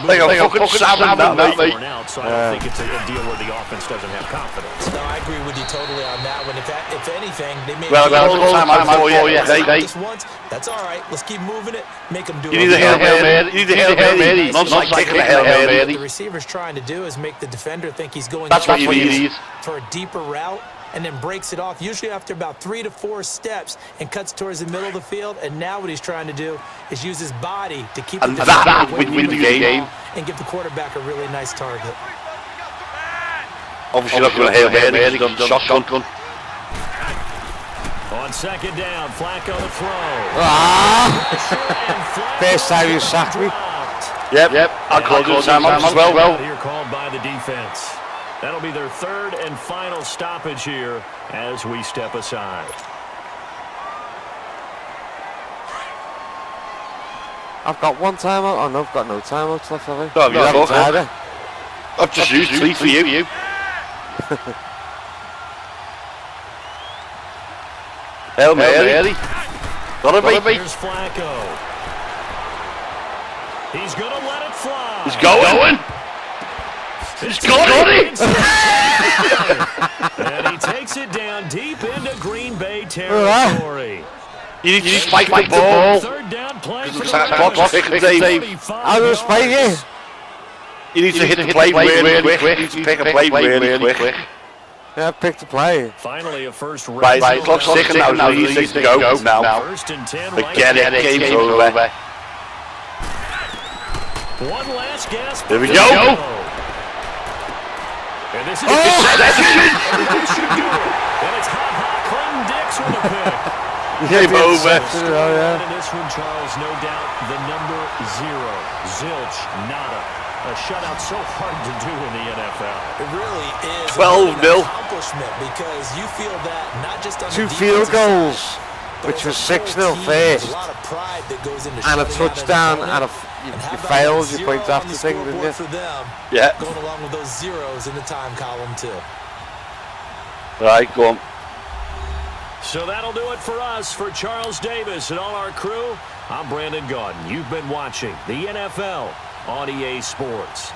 Like a fucking salmon, that mate. So I don't think it's a deal where the offense doesn't have confidence. No, I agree with you totally on that one. If anything, they may Well, all the time I'm for you. just once. That's all right. Let's keep moving it. Make them do it. You need a Hail Mary. You need a Hail Mary. Not like kicking a Hail What Mary. the receiver's trying to do is make the defender think he's going That's what you need. for a deeper route and then breaks it off, usually after about 3 to 4 steps, and cuts towards the middle of the field. And now what he's trying to do is use his body to keep And the that defender would away win from the game. and give the quarterback a really nice target. Obviously not going to Hail Mary. He's done shotgun. On second down, Flacco to throw. First time you sacked me. Yep. I'll call the time out as well. Here called by the defense. That'll be their third and final stoppage here as we step aside. I've got one timeout. Oh no, I've got no timeouts left, have I? No, you haven't either. I've just used 3 for you. Hail Mary. Gotta be. Here's Flacco. He's going to let it fly. He's going. He's got it. And he takes it down deep into Green Bay territory. You need to spike the ball. Third down play for the Clock's ticking, Dave. How do I spike it? You need to hit the play really quick. You need to pick a play really quick. Yeah, I picked a play. Finally, a first Right, clock's ticking now. You need to go now. First and 10. Forget it. Game's over. One last gasp. Here we go. And this is that should do it. And it's Clinton Dix with a pick. Game over. And in this one, Charles, no doubt the number 0. Zilch, nada. A shutout so hard to do in the NFL. It really is 12-0. accomplishment because you feel that not just on 2 the field defensive side, goals, but which as was a whole 6-0 team, first. there's a lot of pride that goes into And a shutting out an touchdown, opponent. and And how you about failed, that you zero point on after the thing, didn't you? scoreboard for them, Yeah. going along with those zeros in the time column too. Right, go on. So that'll do it for us. For Charles Davis and all our crew, I'm Brandon Gaudin. You've been watching the NFL on EA Sports.